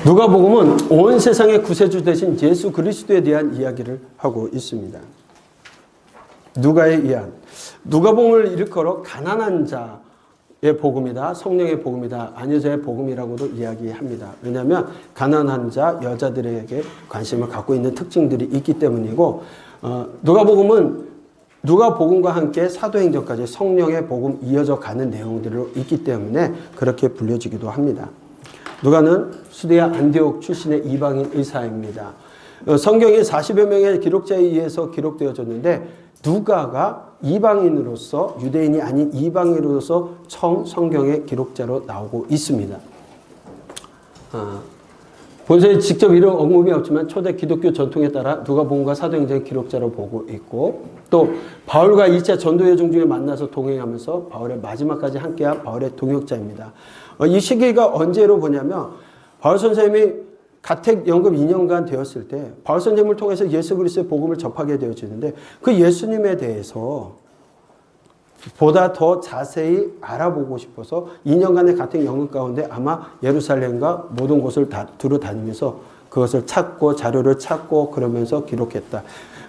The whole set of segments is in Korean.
누가복음은 온 세상의 구세주 되신 예수 그리스도에 대한 이야기를 하고 있습니다. 누가에 의한 누가복음을 일컬어 가난한 자의 복음이다, 성령의 복음이다, 안여자의 복음이라고도 이야기합니다. 왜냐하면 가난한 자, 여자들에게 관심을 갖고 있는 특징들이 있기 때문이고, 누가복음은 누가복음과 함께 사도행전까지 성령의 복음 이어져 가는 내용들로 있기 때문에 그렇게 불려지기도 합니다. 누가는 수데아 안디옥 출신의 이방인 의사입니다. 성경이 40여 명의 기록자에 의해서 기록되어졌는데 누가가 이방인으로서, 유대인이 아닌 이방인으로서 처음 성경의 기록자로 나오고 있습니다. 본서에 직접 이런 언급이 없지만 초대 기독교 전통에 따라 누가복음과 사도행전의 기록자로 보고 있고, 또 바울과 2차 전도 여정 중에 만나서 동행하면서 바울의 마지막까지 함께한 바울의 동역자입니다. 이 시기가 언제로 보냐면 바울 선생님이 가택 연금 2년간 되었을 때 바울 선생님을 통해서 예수 그리스도의 복음을 접하게 되어지는데, 그 예수님에 대해서 보다 더 자세히 알아보고 싶어서 2년간의 가택 연금 가운데 아마 예루살렘과 모든 곳을 두루 다니면서 그것을 찾고 자료를 찾고 그러면서 기록했다.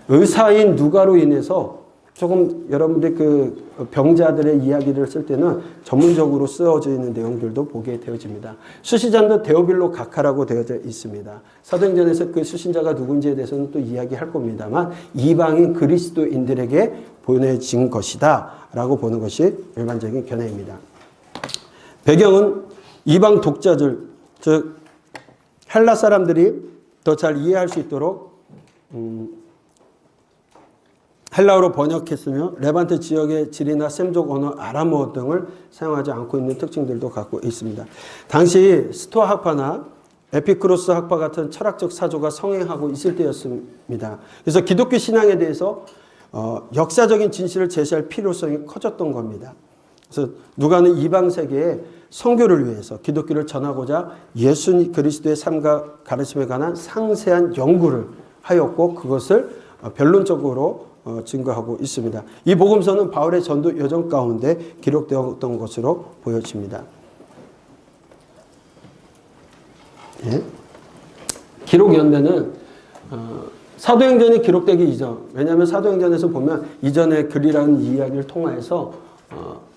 의사인 누가로 인해서 조금 여러분들이 그 병자들의 이야기를 쓸 때는 전문적으로 쓰여져 있는 내용들도 보게 되어집니다. 수신자도 데오빌로 가카라고 되어져 있습니다. 사도행전에서 그 수신자가 누군지에 대해서는 또 이야기할 겁니다만 이방인 그리스도인들에게 보내진 것이다 라고 보는 것이 일반적인 견해입니다. 배경은 이방 독자들, 즉 헬라 사람들이 더 잘 이해할 수 있도록 헬라어로 번역했으며 레반트 지역의 지리나 셈족 언어 아람어 등을 사용하지 않고 있는 특징들도 갖고 있습니다. 당시 스토아 학파나 에피크로스 학파 같은 철학적 사조가 성행하고 있을 때였습니다. 그래서 기독교 신앙에 대해서 역사적인 진실을 제시할 필요성이 커졌던 겁니다. 그래서 누가는 이방 세계에 선교를 위해서 기독교를 전하고자 예수 그리스도의 삶과 가르침에 관한 상세한 연구를 하였고, 그것을 변론적으로 증거하고 있습니다. 이 복음서는 바울의 전도 여정 가운데 기록되었던 것으로 보여집니다. 예? 기록 연대는 사도행전이 기록되기 이전, 왜냐하면 사도행전에서 보면 이전의 글이라는 이야기를 통해서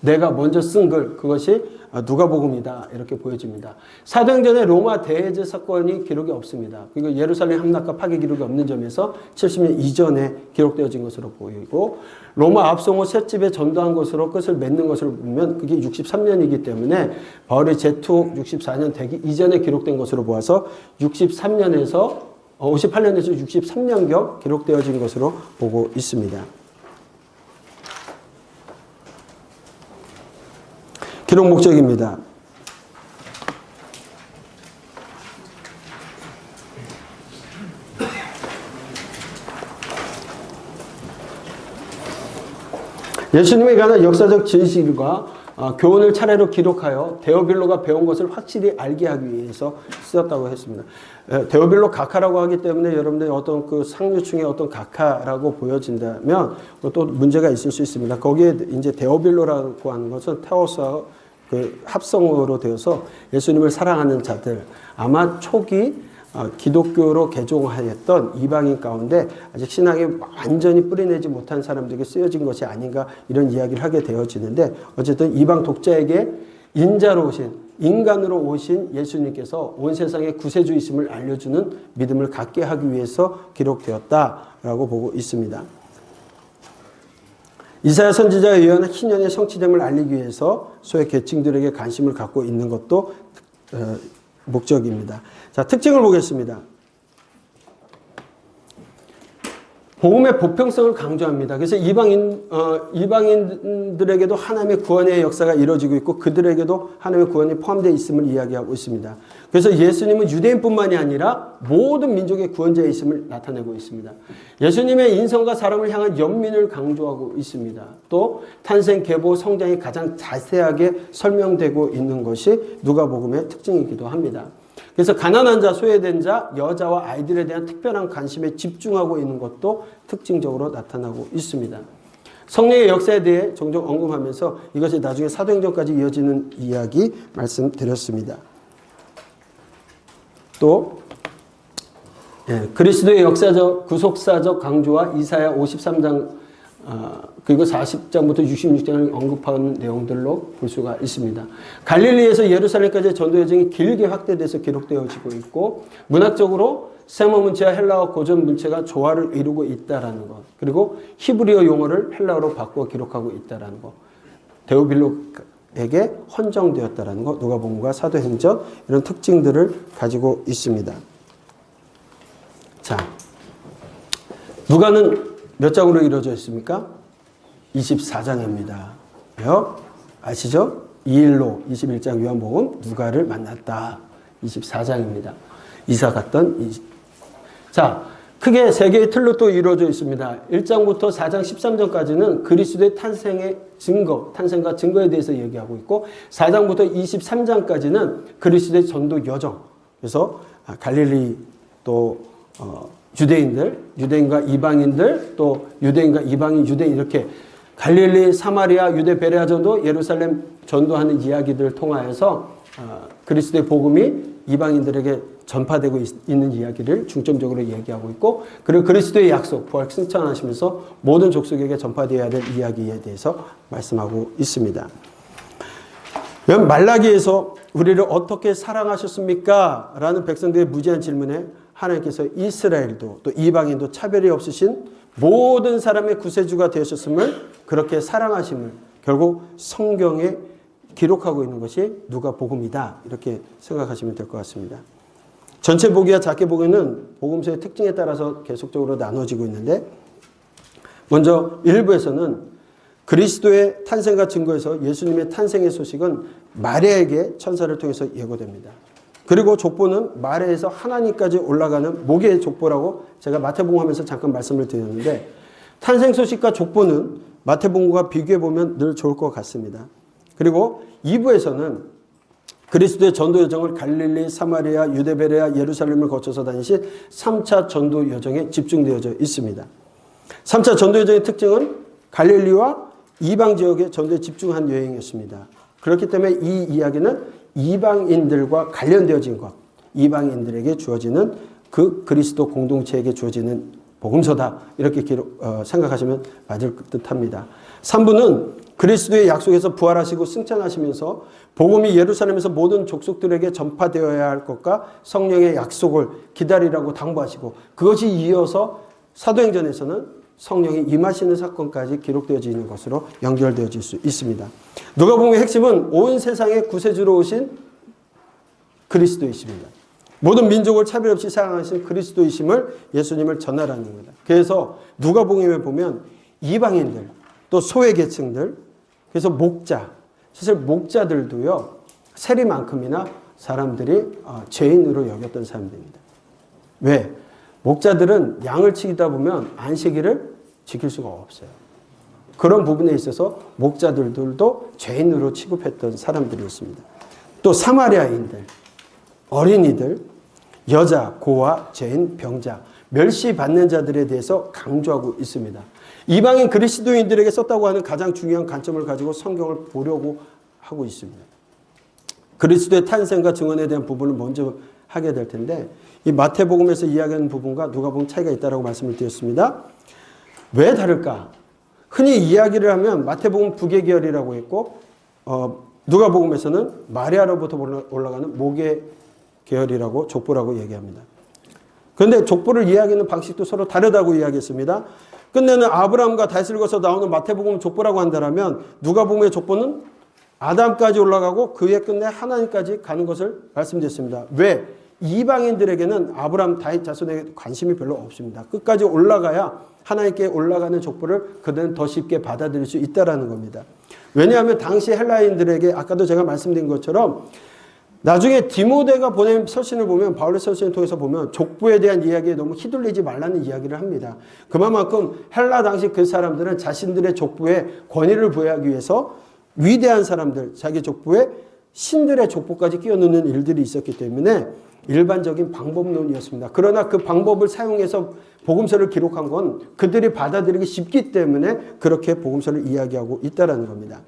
내가 먼저 쓴 글, 그것이 누가복음이다 이렇게 보여집니다. 사도행전에 로마 대제 사건이 기록이 없습니다. 그리고 예루살렘 함락과 파괴 기록이 없는 점에서 70년 이전에 기록되어진 것으로 보이고, 로마 압송호 셋집에 전도한 것으로 끝을 맺는 것을 보면 그게 63년이기 때문에 바울의 재투옥 64년 되기 이전에 기록된 것으로 보아서 58년에서 63년경 기록되어진 것으로 보고 있습니다. 기록 목적입니다. 예수님에 관한 역사적 진실과 교훈을 차례로 기록하여 데오빌로가 배운 것을 확실히 알게 하기 위해서 쓰였다고 했습니다. 데오빌로 가카라고 하기 때문에 여러분들이 어떤 그 상류층의 어떤 가카라고 보여진다면 또 문제가 있을 수 있습니다. 거기에 이제 데오빌로라고 하는 것은 테오스와 그 합성어로 되어서 예수님을 사랑하는 자들, 아마 초기 기독교로 개종하였던 이방인 가운데 아직 신앙에 완전히 뿌리내지 못한 사람들에게 쓰여진 것이 아닌가 이런 이야기를 하게 되어지는데, 어쨌든 이방 독자에게 인자로 오신, 인간으로 오신 예수님께서 온 세상에 구세주이심을 알려주는 믿음을 갖게 하기 위해서 기록되었다라고 보고 있습니다. 이사야 선지자에 의한 희년의 성취됨을 알리기 위해서 소외 계층들에게 관심을 갖고 있는 것도 목적입니다. 자, 특징을 보겠습니다. 복음의 보편성을 강조합니다. 그래서 이방인들에게도 하나님의 구원의 역사가 이루어지고 있고 그들에게도 하나님의 구원이 포함되어 있음을 이야기하고 있습니다. 그래서 예수님은 유대인뿐만이 아니라 모든 민족의 구원자의 있음을 나타내고 있습니다. 예수님의 인성과 사람을 향한 연민을 강조하고 있습니다. 또 탄생, 계보, 성장이 가장 자세하게 설명되고 있는 것이 누가복음의 특징이기도 합니다. 그래서 가난한 자, 소외된 자, 여자와 아이들에 대한 특별한 관심에 집중하고 있는 것도 특징적으로 나타나고 있습니다. 성령의 역사에 대해 종종 언급하면서 이것이 나중에 사도행전까지 이어지는 이야기 말씀드렸습니다. 또 그리스도의 역사적 구속사적 강조와 이사야 53장 그리고 40장부터 66장을 언급한 내용들로 볼 수가 있습니다. 갈릴리에서 예루살렘까지의 전도 여정이 길게 확대돼서 기록되어지고 있고 문학적으로 세모 문체와 헬라어 고전 문체가 조화를 이루고 있다라는 것, 그리고 히브리어 용어를 헬라어로 바꾸어 기록하고 있다라는 것, 데오빌로에게 헌정되었다라는 것, 누가복음과 사도행전 이런 특징들을 가지고 있습니다. 자, 누가는 몇 장으로 이루어져 있습니까? 24장입니다. 왜요? 아시죠? 이 일로 21장 요한복음 누가를 만났다. 24장입니다. 이사 갔던 자, 크게 세 개의 틀로 또 이루어져 있습니다. 1장부터 4장 13절까지는 그리스도의 탄생의 증거, 탄생과 증거에 대해서 얘기하고 있고 4장부터 23장까지는 그리스도의 전도 여정. 그래서 갈릴리 또 유대인들, 유대인과 이방인들, 또 유대인과 이방인, 유대인 이렇게 갈릴리, 사마리아, 유대, 베레아 전도, 예루살렘 전도하는 이야기들을 통하여서 그리스도의 복음이 이방인들에게 전파되고 있는 이야기를 중점적으로 얘기하고 있고, 그리고 그리스도의 약속, 부활 승천하시면서 모든 족속에게 전파되어야 될 이야기에 대해서 말씀하고 있습니다. 말라기에서 우리를 어떻게 사랑하셨습니까? 라는 백성들의 무지한 질문에 하나님께서 이스라엘도 또 이방인도 차별이 없으신 모든 사람의 구세주가 되셨음을, 그렇게 사랑하심을 결국 성경에 기록하고 있는 것이 누가복음이다, 이렇게 생각하시면 될 것 같습니다. 전체 보기와 작게 보기는 복음서의 특징에 따라서 계속적으로 나눠지고 있는데, 먼저 1부에서는 그리스도의 탄생과 증거에서 예수님의 탄생의 소식은 마리아에게 천사를 통해서 예고됩니다. 그리고 족보는 마리아에서 하나님까지 올라가는 목의 족보라고 제가 마태복음 하면서 잠깐 말씀을 드렸는데, 탄생 소식과 족보는 마태복음과 비교해보면 늘 좋을 것 같습니다. 그리고 2부에서는 그리스도의 전도 여정을 갈릴리, 사마리아, 유대베레아, 예루살렘을 거쳐서 다니신 3차 전도 여정에 집중되어져 있습니다. 3차 전도 여정의 특징은 갈릴리와 이방 지역의 전도에 집중한 여행이었습니다. 그렇기 때문에 이 이야기는 이방인들과 관련되어진 것, 이방인들에게 주어지는 그 그리스도 공동체에게 주어지는 복음서다, 이렇게 생각하시면 맞을 듯합니다. 3부는 그리스도의 약속에서 부활하시고 승천하시면서 복음이 예루살렘에서 모든 족속들에게 전파되어야 할 것과 성령의 약속을 기다리라고 당부하시고, 그것이 이어서 사도행전에서는 성령이 임하시는 사건까지 기록되어지는 것으로 연결되어질 수 있습니다. 누가복음의 핵심은 온 세상의 구세주로 오신 그리스도이십니다. 모든 민족을 차별 없이 사랑하신 그리스도이심을, 예수님을 전하라는 겁니다. 그래서 누가복음에 보면 이방인들, 또 소외계층들, 그래서 목자, 사실 목자들도요, 세리만큼이나 사람들이 죄인으로 여겼던 사람들입니다. 왜? 목자들은 양을 치다 보면 안식일을 지킬 수가 없어요. 그런 부분에 있어서 목자들도 죄인으로 취급했던 사람들이었습니다. 또 사마리아인들, 어린이들, 여자, 고아, 죄인, 병자, 멸시받는 자들에 대해서 강조하고 있습니다. 이방인 그리스도인들에게 썼다고 하는 가장 중요한 관점을 가지고 성경을 보려고 하고 있습니다. 그리스도의 탄생과 증언에 대한 부분을 먼저 하게 될 텐데, 이 마태복음에서 이야기하는 부분과 누가복음 차이가 있다고 말씀을 드렸습니다. 왜 다를까? 흔히 이야기를 하면 마태복음 부계계열이라고 했고, 누가복음에서는 마리아로부터 올라가는 목의 계열이라고, 족보라고 얘기합니다. 그런데 족보를 이야기하는 방식도 서로 다르다고 이야기했습니다. 끝내는 아브라함과 다윗을 거쳐 나오는 마태복음 족보라고 한다면, 누가복음의 족보는 아담까지 올라가고 그 위에 끝내 하나님까지 가는 것을 말씀드렸습니다. 왜? 이방인들에게는 아브라함, 다윗 자손에게 관심이 별로 없습니다. 끝까지 올라가야 하나님께 올라가는 족보를 그들은 더 쉽게 받아들일 수 있다는 겁니다. 왜냐하면 당시 헬라인들에게, 아까도 제가 말씀드린 것처럼 나중에 디모데가 보낸 서신을 보면, 바울의 서신을 통해서 보면 족보에 대한 이야기에 너무 휘둘리지 말라는 이야기를 합니다. 그만큼 헬라 당시 그 사람들은 자신들의 족보에 권위를 부여하기 위해서 위대한 사람들, 자기 족보에 신들의 족보까지 끼워넣는 일들이 있었기 때문에 일반적인 방법론이었습니다. 그러나 그 방법을 사용해서 복음서를 기록한 건 그들이 받아들이기 쉽기 때문에 그렇게 복음서를 이야기하고 있다는 겁니다.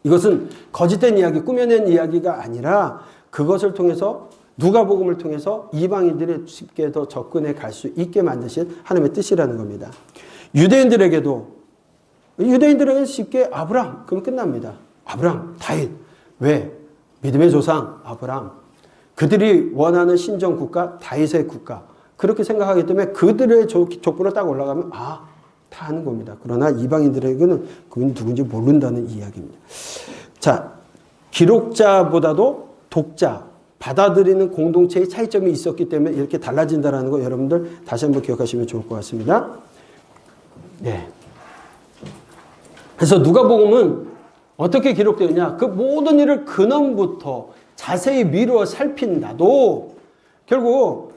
이것은 거짓된 이야기, 꾸며낸 이야기가 아니라 그것을 통해서 누가복음을 통해서 이방인들이 쉽게 더 접근해 갈 수 있게 만드신 하나님의 뜻이라는 겁니다. 유대인들에게는 쉽게 아브람 그럼 끝납니다. 아브람, 다윗. 왜? 믿음의 조상 아브람. 그들이 원하는 신정 국가, 다윗의 국가. 그렇게 생각하기 때문에 그들의 족보로 딱 올라가면 다 아는 겁니다. 그러나 이방인들에게는 그건 누군지 모른다는 이야기입니다. 자, 기록자보다도 독자, 받아들이는 공동체의 차이점이 있었기 때문에 이렇게 달라진다는 거 여러분들 다시 한번 기억하시면 좋을 것 같습니다. 네. 그래서 누가복음은 어떻게 기록되느냐? 그 모든 일을 근원부터 자세히 미루어 살핀다도 결국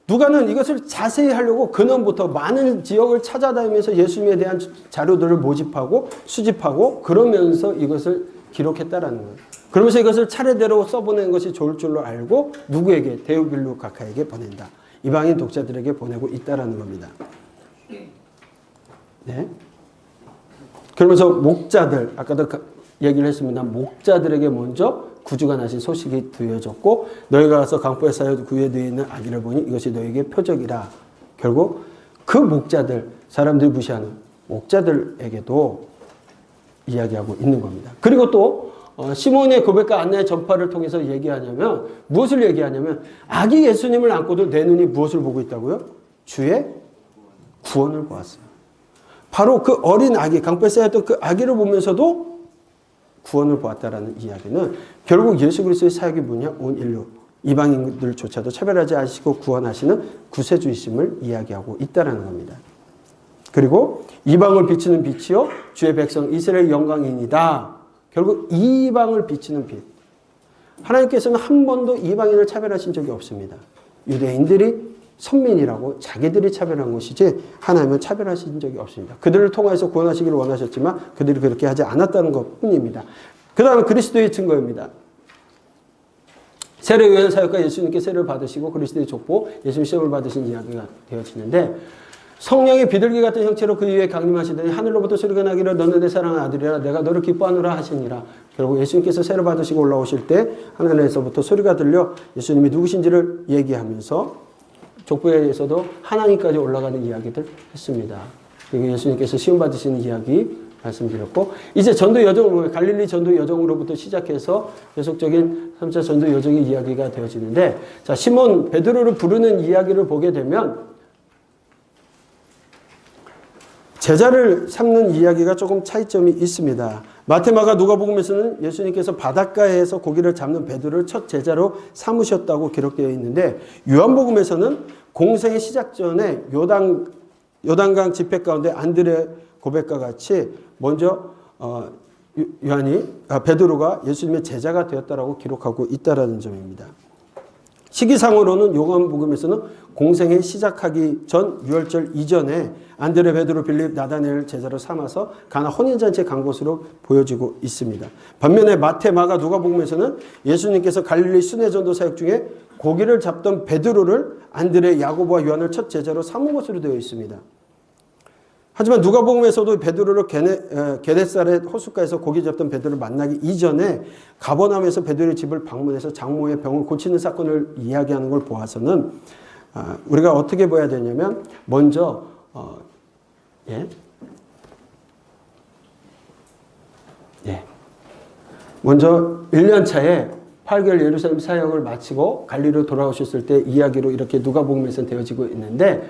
누가는 이것을 자세히 하려고 근원부터 많은 지역을 찾아다니면서 예수님에 대한 자료들을 모집하고 수집하고 그러면서 이것을 기록했다라는 거예요. 그러면서 이것을 차례대로 써보내는 것이 좋을 줄로 알고 누구에게? 데오빌루 각하에게 보낸다. 이방인 독자들에게 보내고 있다라는 겁니다. 네. 그러면서 목자들, 아까도 얘기를 했습니다. 목자들에게 먼저 구주가 나신 소식이 들려졌고 너희가 가서 강포에 쌓여 구에 누워 있는 아기를 보니 이것이 너희에게 표적이라. 결국 그 목자들, 사람들이 무시하는 목자들에게도 이야기하고 있는 겁니다. 그리고 또 시몬의 고백과 안나의 전파를 통해서 얘기하냐면 무엇을 얘기하냐면 아기 예수님을 안고도 내 눈이 무엇을 보고 있다고요? 주의 구원을 보았어요. 바로 그 어린 아기, 강포에 쌓였던 그 아기를 보면서도 구원을 보았다라는 이야기는 결국 예수 그리스도의 사역이 뭐냐? 온 인류, 이방인들조차도 차별하지 않으시고 구원하시는 구세주이심을 이야기하고 있다라는 겁니다. 그리고 이방을 비추는 빛이요 주의 백성 이스라엘 영광이니이다. 결국 이방을 비추는 빛. 하나님께서는 한 번도 이방인을 차별하신 적이 없습니다. 유대인들이 선민이라고 자기들이 차별한 것이지 하나님은 차별하신 적이 없습니다. 그들을 통해서 구원하시기를 원하셨지만 그들이 그렇게 하지 않았다는 것뿐입니다. 그 다음에 그리스도의 증거입니다. 세례 요한 사역과 예수님께 세례를 받으시고 그리스도의 족보, 예수님 시험을 받으신 이야기가 되어지는데 성령의 비둘기 같은 형체로 그 위에 강림하시더니 하늘로부터 소리가 나기를 너는 내 사랑하는 아들이라 내가 너를 기뻐하노라 하시니라. 결국 예수님께서 세례 받으시고 올라오실 때 하늘에서부터 소리가 들려 예수님이 누구신지를 얘기하면서 족보에서도 하나님까지 올라가는 이야기들 했습니다. 그리고 예수님께서 시험 받으시는 이야기 말씀드렸고 이제 전도 여정으로 갈릴리 전도 여정으로부터 시작해서 계속적인 3차 전도 여정의 이야기가 되어지는데 자 시몬 베드로를 부르는 이야기를 보게 되면 제자를 삼는 이야기가 조금 차이점이 있습니다. 마테마가 누가복음에서는 예수님께서 바닷가에서 고기를 잡는 베드로를 첫 제자로 삼으셨다고 기록되어 있는데 요한복음에서는 공생의 시작 전에 요단강 집회 가운데 안드레 고백과 같이 먼저 베드로가 예수님의 제자가 되었다라고 기록하고 있다라는 점입니다. 시기상으로는 요한복음에서는 공생의 시작하기 전 유월절 이전에 안드레, 베드로, 빌립, 나다넬을 제자로 삼아서 가나 혼인잔치에 간 것으로 보여지고 있습니다. 반면에 마태, 마가, 누가복음에서는 예수님께서 갈릴리 순회전도 사역 중에 고기를 잡던 베드로를 안드레, 야고보와 요한을 첫 제자로 삼은 것으로 되어 있습니다. 하지만 누가복음에서도 베드로를 게네사렛 호숫가에서 고기 잡던 베드로를 만나기 이전에 가버나움에서 베드로의 집을 방문해서 장모의 병을 고치는 사건을 이야기하는 걸 보아서는 우리가 어떻게 봐야 되냐면 먼저 먼저 1년 차에 8개월 예루살렘 사역을 마치고 갈릴리로 돌아오셨을 때 이야기로 이렇게 누가복음에서 되어지고 있는데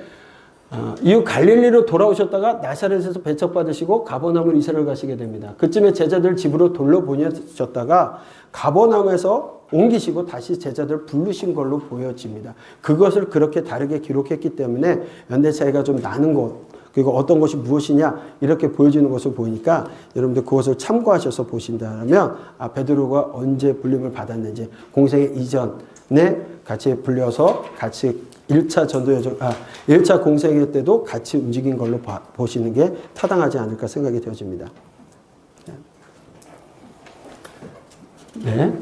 이후 갈릴리로 돌아오셨다가 나사렛에서 배척받으시고 가버나움으로 이사를 가시게 됩니다. 그쯤에 제자들 집으로 돌려보내셨다가 가버나움에서 옮기시고 다시 제자들 부르신 걸로 보여집니다. 그것을 그렇게 다르게 기록했기 때문에 연대 차이가 좀 나는 것 그리고 어떤 것이 무엇이냐 이렇게 보여지는 것을 보니까 여러분들 그것을 참고하셔서 보신다면 베드로가 언제 불림을 받았는지 공생의 이전에 같이 불려서 같이 1차 전도 여정, 1차 공생회 때도 같이 움직인 걸로 보시는 게 타당하지 않을까 생각이 되어집니다. 네.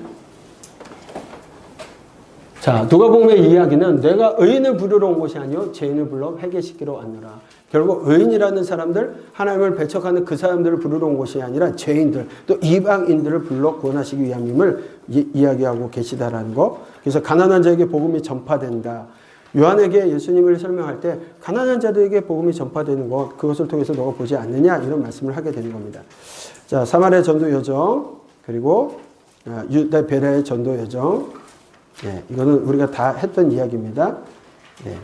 자, 누가복음의 이야기는 내가 의인을 부르러 온 것이 아니요 죄인을 불러 회개시키러 왔노라. 결국 의인이라는 사람들, 하나님을 배척하는 그 사람들을 부르러 온 것이 아니라 죄인들, 또 이방인들을 불러 구원하시기 위함임을 이야기하고 계시다라는 거. 그래서 가난한 자에게 복음이 전파된다. 요한에게 예수님을 설명할 때 가난한 자들에게 복음이 전파되는 것, 그것을 통해서 너가 보지 않느냐, 이런 말씀을 하게 되는 겁니다. 자, 사마리아 전도 여정, 그리고 유다 베레아의 전도 여정. 네, 이거는 우리가 다 했던 이야기입니다. 네.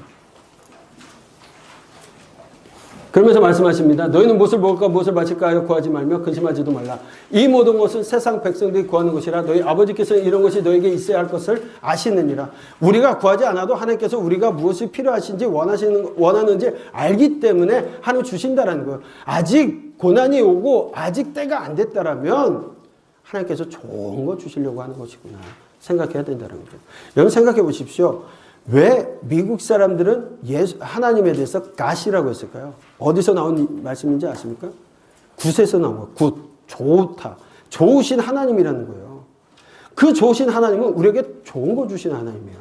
그러면서 말씀하십니다. 너희는 무엇을 먹을까 무엇을 마실까 하여 구하지 말며 근심하지도 말라. 이 모든 것은 세상 백성들이 구하는 것이라 너희 아버지께서는 이런 것이 너에게 있어야 할 것을 아시느니라. 우리가 구하지 않아도 하나님께서 우리가 무엇이 필요하신지 원하는지 알기 때문에 하나님 주신다라는 거예요. 아직 고난이 오고 아직 때가 안 됐다라면 하나님께서 좋은 거 주시려고 하는 것이구나 생각해야 된다는 거죠. 여러분 생각해 보십시오. 왜 미국 사람들은 하나님에 대해서 갓이라고 했을까요? 어디서 나온 말씀인지 아십니까? 굿에서 나온 거예요. 굿, 좋다. 좋으신 하나님이라는 거예요. 그 좋으신 하나님은 우리에게 좋은 거 주신 하나님이에요.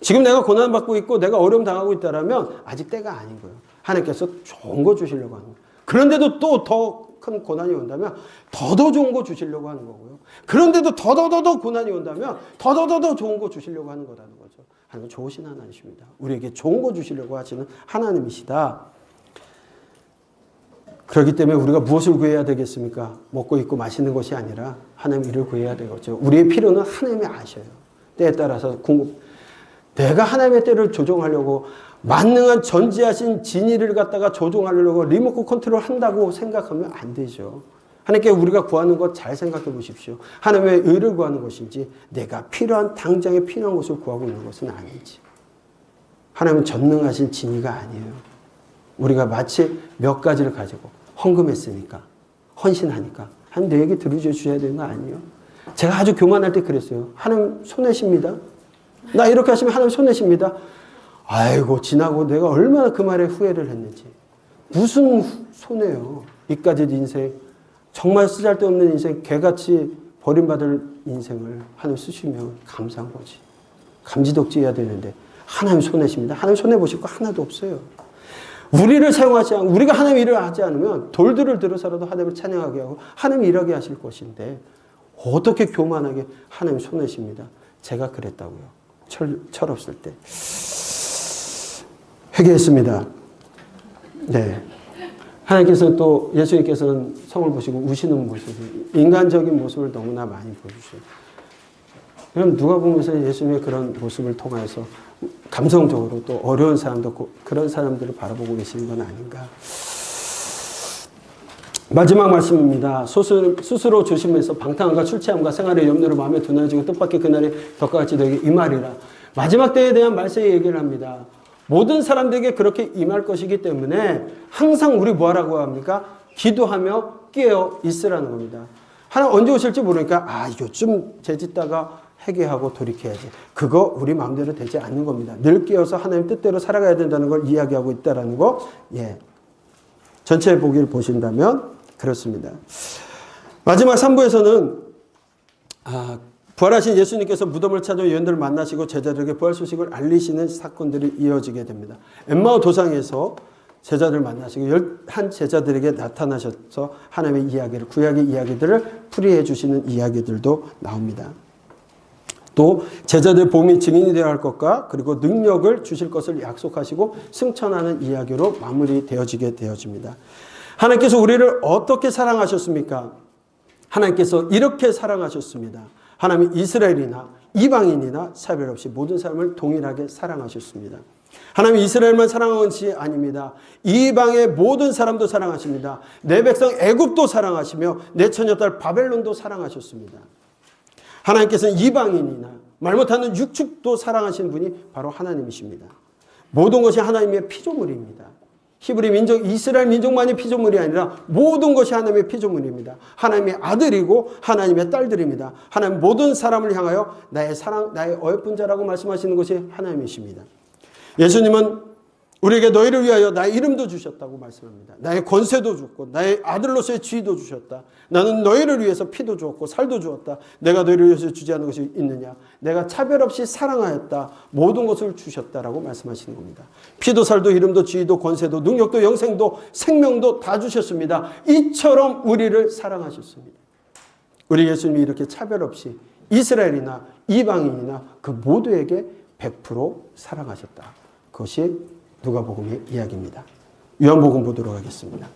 지금 내가 고난받고 있고 내가 어려움 당하고 있다면 아직 때가 아닌 거예요. 하나님께서 좋은 거 주시려고 하는 거예요. 그런데도 또 더 큰 고난이 온다면 더더 좋은 거 주시려고 하는 거고요. 그런데도 더더더더 고난이 온다면 더더더더 좋은 거 주시려고 하는 거라는 거죠. 하나님은 좋으신 하나님이십니다. 우리에게 좋은 거 주시려고 하시는 하나님이시다. 그렇기 때문에 우리가 무엇을 구해야 되겠습니까? 먹고 입고 마시는 것이 아니라 하나님 일을 구해야 되겠죠. 우리의 필요는 하나님이 아셔요. 때에 따라서 내가 하나님의 때를 조종하려고 만능한 전지하신 진리를 갖다가 조종하려고 리모컨 컨트롤 한다고 생각하면 안 되죠. 하나님께 우리가 구하는 것 잘 생각해 보십시오. 하나님의 의를 구하는 것인지 내가 필요한 당장에 필요한 것을 구하고 있는 것은 아닌지. 하나님은 전능하신 진리가 아니에요. 우리가 마치 몇 가지를 가지고 헌금했으니까 헌신하니까 하나님 내 얘기 들어주셔야 되는 거 아니에요? 제가 아주 교만할 때 그랬어요. 하나님 손해십니다. 나 이렇게 하시면 하나님 손해십니다. 아이고 지나고 내가 얼마나 그 말에 후회를 했는지. 무슨 손해요. 이까지 인생 정말 쓰잘데없는 인생, 개같이 버림받을 인생을 하나님 쓰시면 감사한 거지. 감지덕지해야 되는데 하나님 손해십니다. 하나님 손해보실 거 하나도 없어요. 우리를 사용하지 않고 우리가 하나님 일을 하지 않으면 돌들을 들어서라도 하나님을 찬양하게 하고 하나님 일하게 하실 것인데 어떻게 교만하게 하나님 손해십니다. 제가 그랬다고요. 철없을 때. 회개했습니다. 네. 하나님께서 또 예수님께서는 성을 보시고 우시는 모습을, 인간적인 모습을 너무나 많이 보여주셔요. 그럼 누가 보면서 예수님의 그런 모습을 통해서 감성적으로 또 어려운 사람도 그런 사람들을 바라보고 계시는 건 아닌가. 마지막 말씀입니다. 스스로 조심해서 방탕함과 술 취함과 생활의 염려로 마음에 둔해지고 뜻밖의 그날이 덕과 같이 너에게 임하리라. 마지막 때에 대한 말세의 얘기를 합니다. 모든 사람들에게 그렇게 임할 것이기 때문에 항상 우리 뭐하라고 합니까? 기도하며 깨어 있으라는 겁니다. 하나님 언제 오실지 모르니까 요즘 죄짓다가 회개하고 돌이켜야지. 그거 우리 마음대로 되지 않는 겁니다. 늘 깨어서 하나님 뜻대로 살아가야 된다는 걸 이야기하고 있다는 거. 예. 전체 보기를 보신다면 그렇습니다. 마지막 3부에서는 부활하신 예수님께서 무덤을 찾아 유언들을 만나시고 제자들에게 부활 소식을 알리시는 사건들이 이어지게 됩니다. 엠마오 도상에서 제자들을 만나시고 11 제자들에게 나타나셔서 하나님의 이야기를, 구약의 이야기들을 풀이해 주시는 이야기들도 나옵니다. 또 제자들 복음이 증인이 되어야 할 것과 그리고 능력을 주실 것을 약속하시고 승천하는 이야기로 마무리되어지게 되어집니다. 하나님께서 우리를 어떻게 사랑하셨습니까? 하나님께서 이렇게 사랑하셨습니다. 하나님 이스라엘이나 이방인이나 차별 없이 모든 사람을 동일하게 사랑하셨습니다. 하나님 이스라엘만 사랑한 것이 아닙니다. 이방의 모든 사람도 사랑하십니다. 내 백성 애굽도 사랑하시며 내 처녀딸 바벨론도 사랑하셨습니다. 하나님께서는 이방인이나 말 못하는 육축도 사랑하시는 분이 바로 하나님이십니다. 모든 것이 하나님의 피조물입니다. 히브리 민족, 이스라엘 민족만이 피조물이 아니라 모든 것이 하나님의 피조물입니다. 하나님의 아들이고 하나님의 딸들입니다. 하나님 모든 사람을 향하여 나의 사랑, 나의 어여쁜 자라고 말씀하시는 것이 하나님이십니다. 예수님은 우리에게 너희를 위하여 나의 이름도 주셨다고 말씀합니다. 나의 권세도 줬고 나의 아들로서의 지위도 주셨다. 나는 너희를 위해서 피도 주었고 살도 주었다. 내가 너희를 위해서 주지 않은 것이 있느냐. 내가 차별 없이 사랑하였다. 모든 것을 주셨다라고 말씀하시는 겁니다. 피도 살도 이름도 지위도 권세도 능력도 영생도 생명도 다 주셨습니다. 이처럼 우리를 사랑하셨습니다. 우리 예수님이 이렇게 차별 없이 이스라엘이나 이방인이나 그 모두에게 100% 사랑하셨다. 그것이 누가복음의 이야기입니다. 요한복음 보도록 하겠습니다.